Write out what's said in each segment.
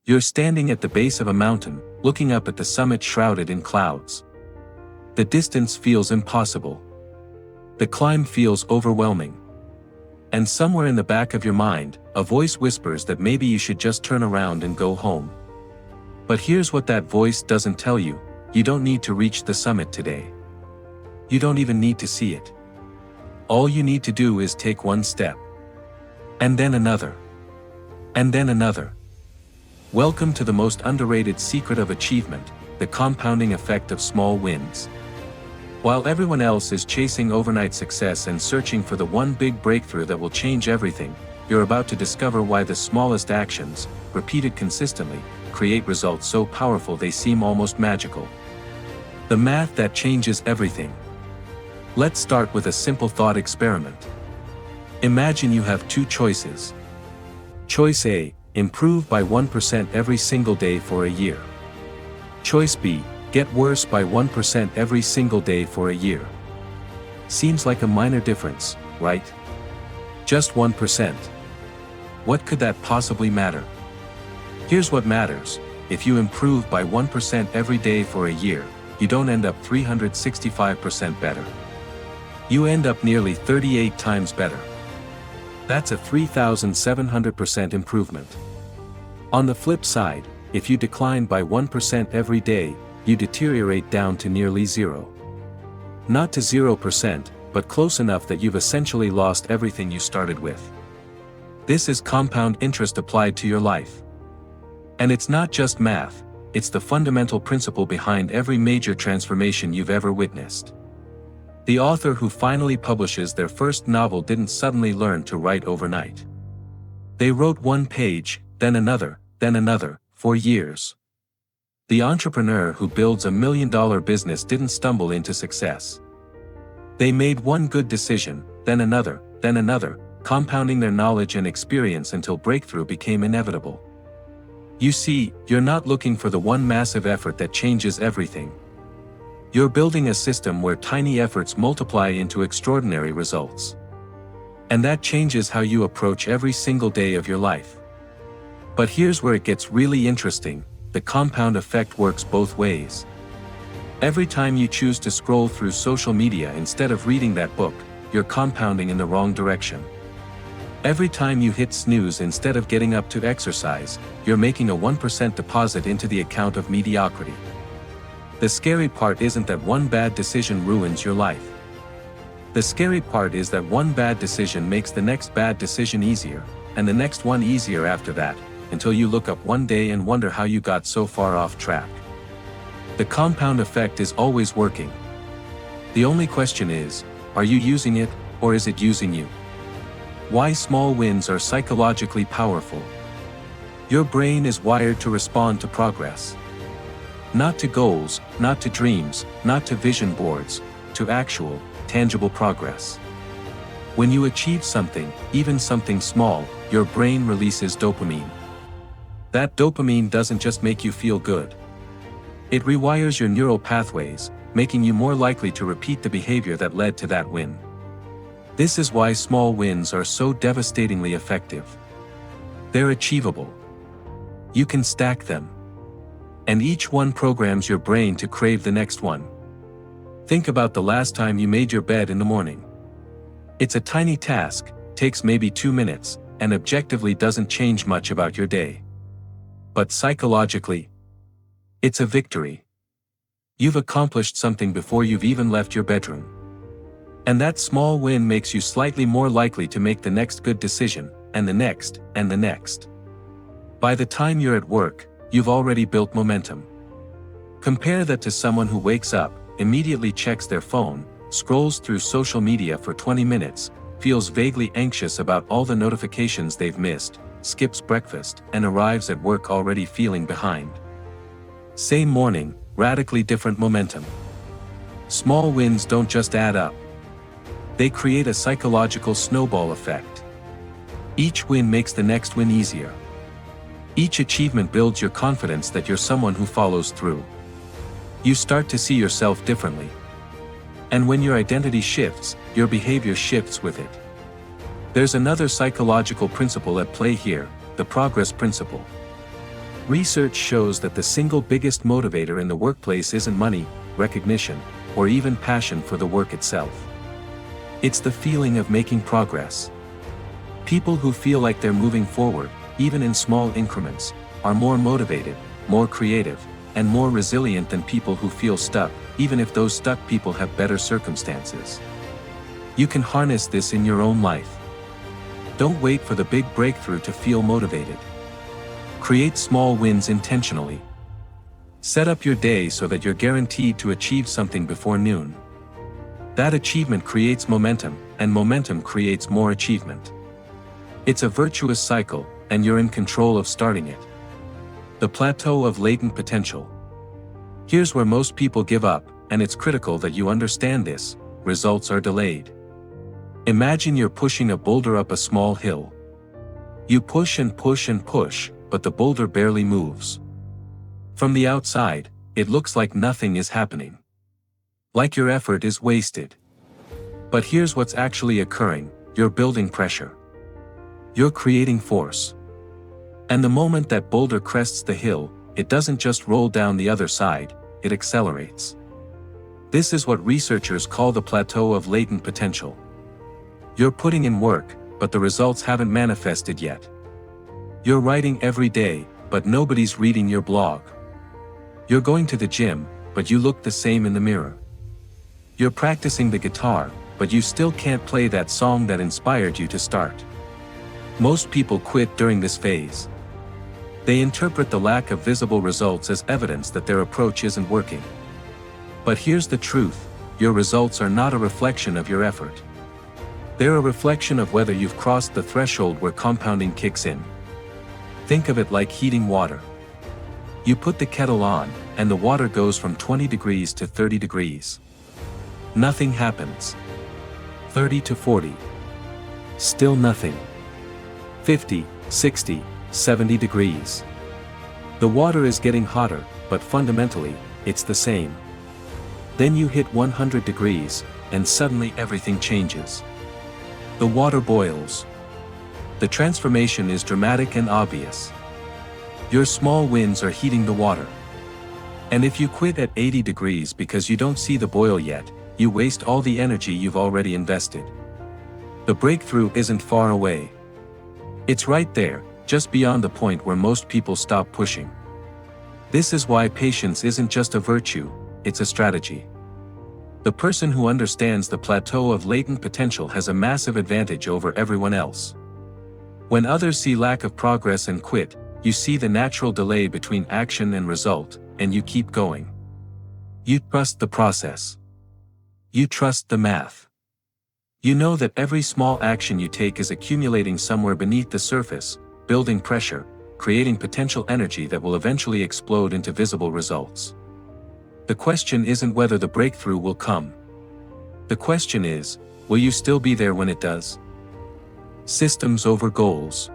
You're standing at the base of a mountain, looking up at the summit shrouded in clouds. The distance feels impossible. The climb feels overwhelming. And somewhere in the back of your mind, a voice whispers that maybe you should just turn around and go home. But here's what that voice doesn't tell you: you don't need to reach the summit today. You don't even need to see it. All you need to do is take one step. And then another. And then another. Welcome to the most underrated secret of achievement, the compounding effect of small wins. While everyone else is chasing overnight success and searching for the one big breakthrough that will change everything, you're about to discover why the smallest actions, repeated consistently, create results so powerful they seem almost magical. The math that changes everything. Let's start with a simple thought experiment. Imagine you have two choices. Choice A: improve by 1% every single day for a year. Choice B: get worse by 1% every single day for a year. Seems like a minor difference, right? Just 1%. What could that possibly matter? Here's what matters: if you improve by 1% every day for a year, you don't end up 365% better. You end up nearly 38 times better. That's a 3,700% improvement. On the flip side, if you decline by 1% every day, you deteriorate down to nearly zero. Not to 0%, but close enough that you've essentially lost everything you started with. This is compound interest applied to your life. And it's not just math, it's the fundamental principle behind every major transformation you've ever witnessed. The author who finally publishes their first novel didn't suddenly learn to write overnight. They wrote one page, then another, for years. The entrepreneur who builds $1 million business didn't stumble into success. They made one good decision, then another, compounding their knowledge and experience until breakthrough became inevitable. You see, you're not looking for the one massive effort that changes everything. You're building a system where tiny efforts multiply into extraordinary results. And that changes how you approach every single day of your life. But here's where it gets really interesting: the compound effect works both ways. Every time you choose to scroll through social media instead of reading that book, you're compounding in the wrong direction. Every time you hit snooze instead of getting up to exercise, you're making a 1% deposit into the account of mediocrity. The scary part isn't that one bad decision ruins your life. The scary part is that one bad decision makes the next bad decision easier, and the next one easier after that, until you look up one day and wonder how you got so far off track. The compound effect is always working. The only question is, are you using it, or is it using you? Why small wins are psychologically powerful. Your brain is wired to respond to progress. Not to goals, not to dreams, not to vision boards, to actual, tangible progress. When you achieve something, even something small, your brain releases dopamine. That dopamine doesn't just make you feel good. It rewires your neural pathways, making you more likely to repeat the behavior that led to that win. This is why small wins are so devastatingly effective. They're achievable. You can stack them. And each one programs your brain to crave the next one. Think about the last time you made your bed in the morning. It's a tiny task, takes maybe 2 minutes, and objectively doesn't change much about your day. But psychologically, it's a victory. You've accomplished something before you've even left your bedroom. And that small win makes you slightly more likely to make the next good decision, and the next, and the next. By the time you're at work, you've already built momentum. Compare that to someone who wakes up, immediately checks their phone, scrolls through social media for 20 minutes, feels vaguely anxious about all the notifications they've missed, skips breakfast, and arrives at work already feeling behind. Same morning, radically different momentum. Small wins don't just add up. They create a psychological snowball effect. Each win makes the next win easier. Each achievement builds your confidence that you're someone who follows through. You start to see yourself differently. And when your identity shifts, your behavior shifts with it. There's another psychological principle at play here, the progress principle. Research shows that the single biggest motivator in the workplace isn't money, recognition, or even passion for the work itself. It's the feeling of making progress. People who feel like they're moving forward, even in small increments, are more motivated, more creative, and more resilient than people who feel stuck, even if those stuck people have better circumstances. You can harness this in your own life. Don't wait for the big breakthrough to feel motivated. Create small wins intentionally. Set up your day so that you're guaranteed to achieve something before noon. That achievement creates momentum, and momentum creates more achievement. It's a virtuous cycle, and you're in control of starting it. The Plateau of Latent Potential. Here's where most people give up, and it's critical that you understand this: results are delayed. Imagine you're pushing a boulder up a small hill. You push and push and push, but the boulder barely moves. From the outside, it looks like nothing is happening. Like your effort is wasted. But here's what's actually occurring: you're building pressure. You're creating force. And the moment that boulder crests the hill, it doesn't just roll down the other side, it accelerates. This is what researchers call the plateau of latent potential. You're putting in work, but the results haven't manifested yet. You're writing every day, but nobody's reading your blog. You're going to the gym, but you look the same in the mirror. You're practicing the guitar, but you still can't play that song that inspired you to start. Most people quit during this phase. They interpret the lack of visible results as evidence that their approach isn't working. But here's the truth: your results are not a reflection of your effort. They're a reflection of whether you've crossed the threshold where compounding kicks in. Think of it like heating water. You put the kettle on, and the water goes from 20 degrees to 30 degrees. Nothing happens. 30 to 40. Still nothing. 50, 60, 70 degrees. The water is getting hotter, but fundamentally, it's the same. Then you hit 100 degrees, and suddenly everything changes. The water boils. The transformation is dramatic and obvious. Your small wins are heating the water. And if you quit at 80 degrees because you don't see the boil yet, you waste all the energy you've already invested. The breakthrough isn't far away. It's right there, just beyond the point where most people stop pushing. This is why patience isn't just a virtue, it's a strategy. The person who understands the plateau of latent potential has a massive advantage over everyone else. When others see lack of progress and quit, you see the natural delay between action and result, and you keep going. You trust the process. You trust the math. You know that every small action you take is accumulating somewhere beneath the surface, building pressure, creating potential energy that will eventually explode into visible results. The question isn't whether the breakthrough will come. The question is, will you still be there when it does? Systems over goals.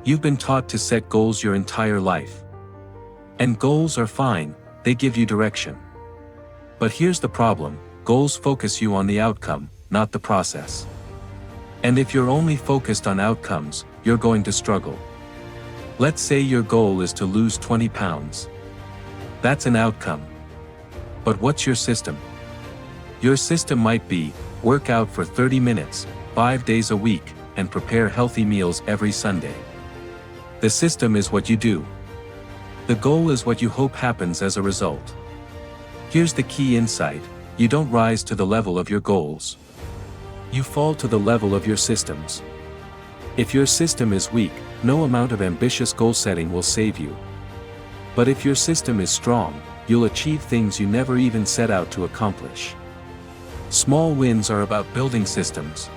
You've been taught to set goals your entire life. And goals are fine, they give you direction. But here's the problem: goals focus you on the outcome, not the process. And if you're only focused on outcomes, you're going to struggle. Let's say your goal is to lose 20 pounds. That's an outcome. But what's your system? Your system might be: work out for 30 minutes, 5 days a week, and prepare healthy meals every Sunday. The system is what you do. The goal is what you hope happens as a result. Here's the key insight: you don't rise to the level of your goals. You fall to the level of your systems. If your system is weak, no amount of ambitious goal setting will save you. But if your system is strong, you'll achieve things you never even set out to accomplish. Small wins are about building systems.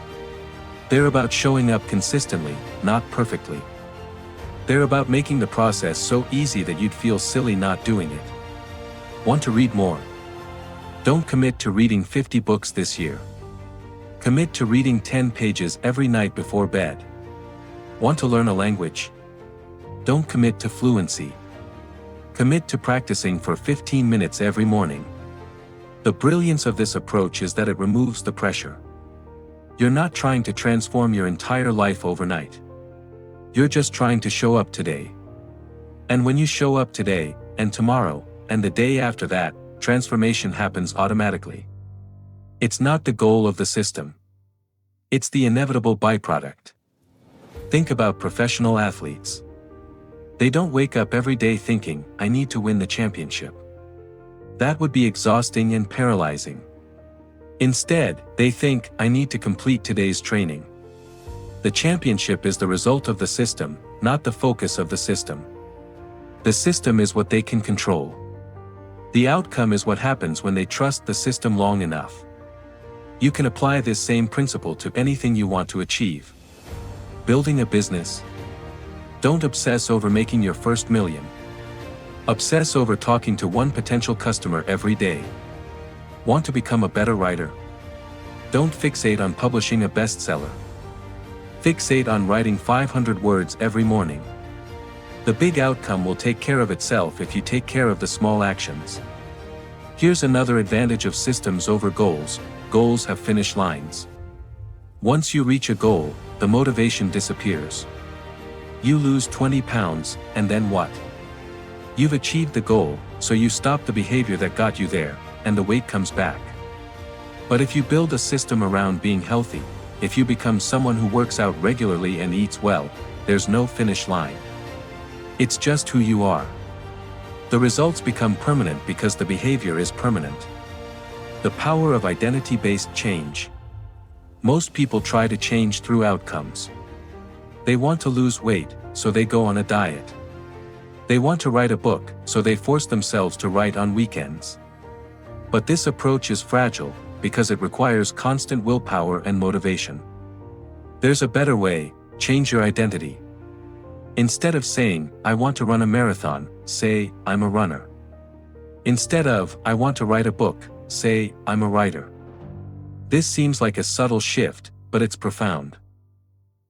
They're about showing up consistently, not perfectly. They're about making the process so easy that you'd feel silly not doing it. Want to read more? Don't commit to reading 50 books this year. Commit to reading 10 pages every night before bed. Want to learn a language? Don't commit to fluency. Commit to practicing for 15 minutes every morning. The brilliance of this approach is that it removes the pressure. You're not trying to transform your entire life overnight. You're just trying to show up today. And when you show up today, and tomorrow, and the day after that, transformation happens automatically. It's not the goal of the system. It's the inevitable byproduct. Think about professional athletes. They don't wake up every day thinking, I need to win the championship. That would be exhausting and paralyzing. Instead, they think, I need to complete today's training. The championship is the result of the system, not the focus of the system. The system is what they can control. The outcome is what happens when they trust the system long enough. You can apply this same principle to anything you want to achieve. Building a business. Don't obsess over making your first million. Obsess over talking to one potential customer every day. Want to become a better writer? Don't fixate on publishing a bestseller. Fixate on writing 500 words every morning. The big outcome will take care of itself if you take care of the small actions. Here's another advantage of systems over goals. Goals have finish lines. Once you reach a goal, the motivation disappears. You lose 20 pounds, and then what? You've achieved the goal, so you stop the behavior that got you there, and the weight comes back. But if you build a system around being healthy, if you become someone who works out regularly and eats well, there's no finish line. It's just who you are. The results become permanent because the behavior is permanent. The power of identity-based change. Most people try to change through outcomes. They want to lose weight, so they go on a diet. They want to write a book, so they force themselves to write on weekends. But this approach is fragile, because it requires constant willpower and motivation. There's a better way: change your identity. Instead of saying, I want to run a marathon, say, I'm a runner. Instead of, I want to write a book, say, I'm a writer. This seems like a subtle shift, but it's profound.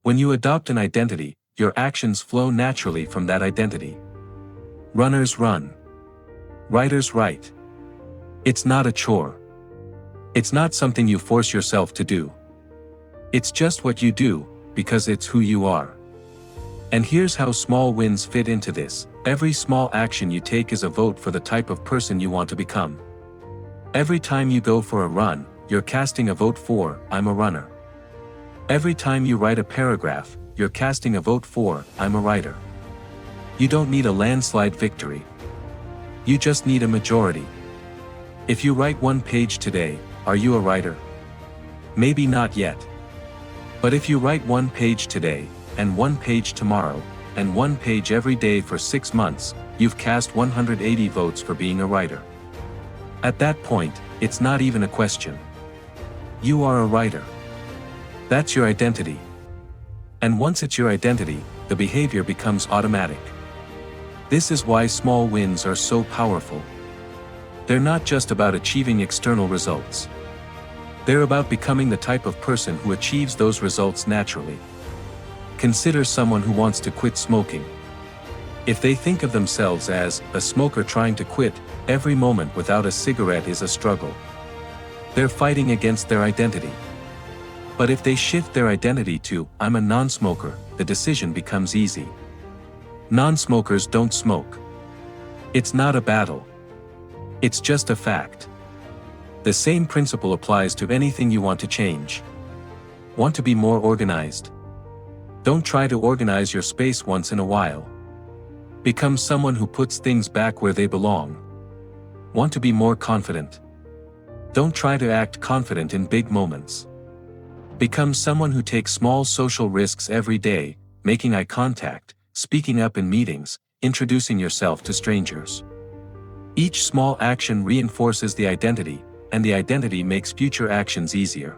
When you adopt an identity, your actions flow naturally from that identity. Runners run. Writers write. It's not a chore. It's not something you force yourself to do. It's just what you do, because it's who you are. And here's how small wins fit into this. Every small action you take is a vote for the type of person you want to become. Every time you go for a run, you're casting a vote for, I'm a runner. Every time you write a paragraph, you're casting a vote for, I'm a writer. You don't need a landslide victory. You just need a majority. If you write one page today, are you a writer? Maybe not yet. But if you write one page today, and one page tomorrow, and one page every day for 6 months, you've cast 180 votes for being a writer. At that point, it's not even a question. You are a writer. That's your identity. And once it's your identity, the behavior becomes automatic. This is why small wins are so powerful. They're not just about achieving external results. They're about becoming the type of person who achieves those results naturally. Consider someone who wants to quit smoking. If they think of themselves as a smoker trying to quit, every moment without a cigarette is a struggle. They're fighting against their identity. But if they shift their identity to, I'm a non-smoker, the decision becomes easy. Non-smokers don't smoke. It's not a battle. It's just a fact. The same principle applies to anything you want to change. Want to be more organized? Don't try to organize your space once in a while. Become someone who puts things back where they belong. Want to be more confident? Don't try to act confident in big moments. Become someone who takes small social risks every day, making eye contact, speaking up in meetings, introducing yourself to strangers. Each small action reinforces the identity, and the identity makes future actions easier.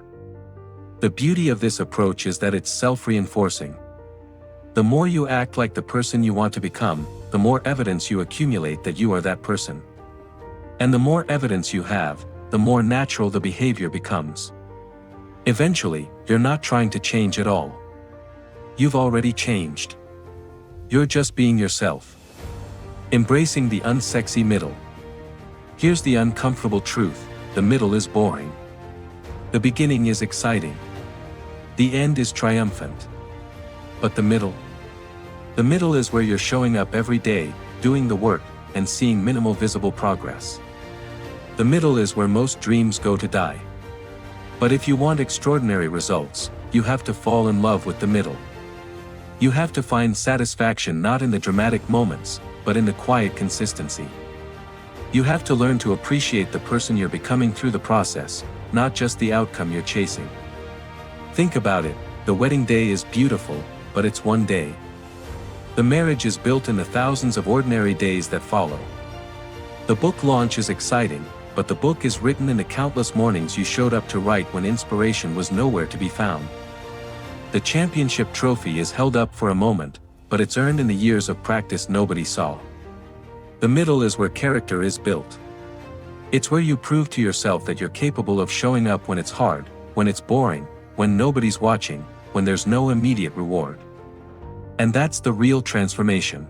The beauty of this approach is that it's self-reinforcing. The more you act like the person you want to become, the more evidence you accumulate that you are that person. And the more evidence you have, the more natural the behavior becomes. Eventually, you're not trying to change at all. You've already changed. You're just being yourself. Embracing the unsexy middle. Here's the uncomfortable truth: the middle is boring. The beginning is exciting. The end is triumphant. But the middle? The middle is where you're showing up every day, doing the work, and seeing minimal visible progress. The middle is where most dreams go to die. But if you want extraordinary results, you have to fall in love with the middle. You have to find satisfaction not in the dramatic moments, but in the quiet consistency. You have to learn to appreciate the person you're becoming through the process, not just the outcome you're chasing. Think about it, the wedding day is beautiful, but it's one day. The marriage is built in the thousands of ordinary days that follow. The book launch is exciting, but the book is written in the countless mornings you showed up to write when inspiration was nowhere to be found. The championship trophy is held up for a moment, but it's earned in the years of practice nobody saw. The middle is where character is built. It's where you prove to yourself that you're capable of showing up when it's hard, when it's boring, when nobody's watching, when there's no immediate reward. And that's the real transformation.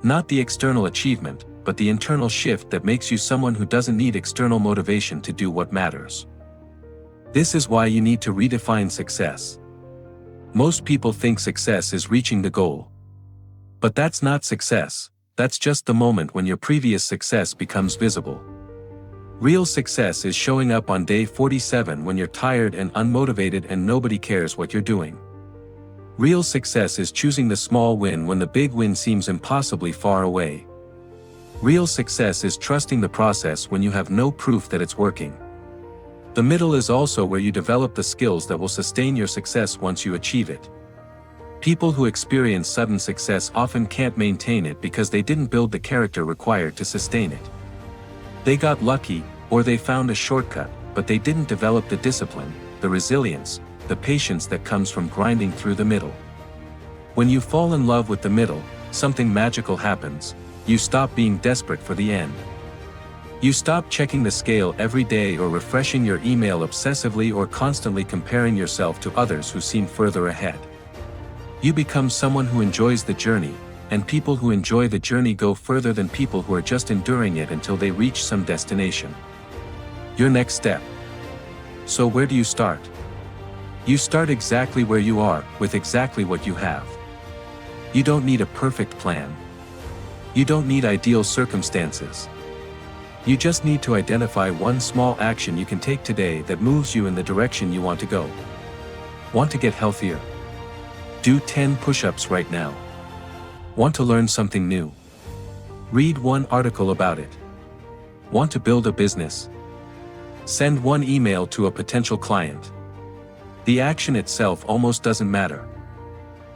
Not the external achievement, but the internal shift that makes you someone who doesn't need external motivation to do what matters. This is why you need to redefine success. Most people think success is reaching the goal. But that's not success, that's just the moment when your previous success becomes visible. Real success is showing up on day 47 when you're tired and unmotivated and nobody cares what you're doing. Real success is choosing the small win when the big win seems impossibly far away. Real success is trusting the process when you have no proof that it's working. The middle is also where you develop the skills that will sustain your success once you achieve it. People who experience sudden success often can't maintain it because they didn't build the character required to sustain it. They got lucky, or they found a shortcut, but they didn't develop the discipline, the resilience, the patience that comes from grinding through the middle. When you fall in love with the middle, something magical happens. You stop being desperate for the end. You stop checking the scale every day or refreshing your email obsessively or constantly comparing yourself to others who seem further ahead. You become someone who enjoys the journey, and people who enjoy the journey go further than people who are just enduring it until they reach some destination. Your next step. So where do you start? You start exactly where you are, with exactly what you have. You don't need a perfect plan. You don't need ideal circumstances. You just need to identify one small action you can take today that moves you in the direction you want to go. Want to get healthier? Do 10 push-ups right now. Want to learn something new? Read one article about it. Want to build a business? Send one email to a potential client. The action itself almost doesn't matter.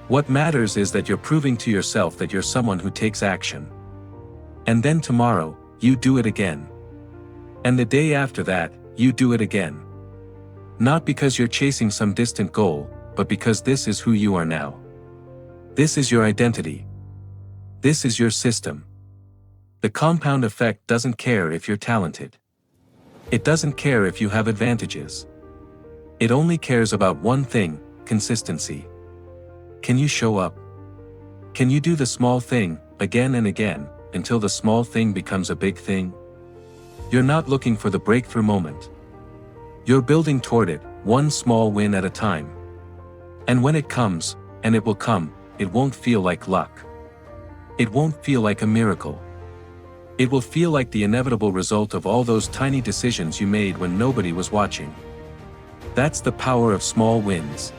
What matters is that you're proving to yourself that you're someone who takes action. And then tomorrow, you do it again. And the day after that, you do it again. Not because you're chasing some distant goal, but because this is who you are now. This is your identity. This is your system. The compound effect doesn't care if you're talented. It doesn't care if you have advantages. It only cares about one thing: consistency. Can you show up? Can you do the small thing, again and again, until the small thing becomes a big thing? You're not looking for the breakthrough moment. You're building toward it, one small win at a time. And when it comes, and it will come, it won't feel like luck. It won't feel like a miracle. It will feel like the inevitable result of all those tiny decisions you made when nobody was watching. That's the power of small wins.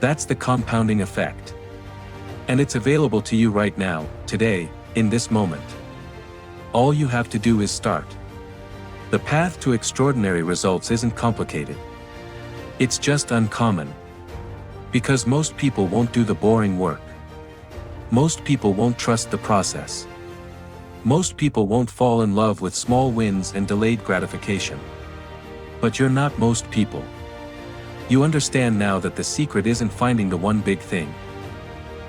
That's the compounding effect. And it's available to you right now, today, in this moment. All you have to do is start. The path to extraordinary results isn't complicated. It's just uncommon. Because most people won't do the boring work. Most people won't trust the process. Most people won't fall in love with small wins and delayed gratification. But you're not most people. You understand now that the secret isn't finding the one big thing.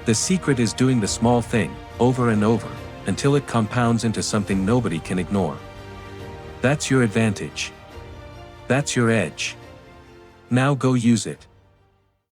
The secret is doing the small thing, over and over, until it compounds into something nobody can ignore. That's your advantage. That's your edge. Now go use it.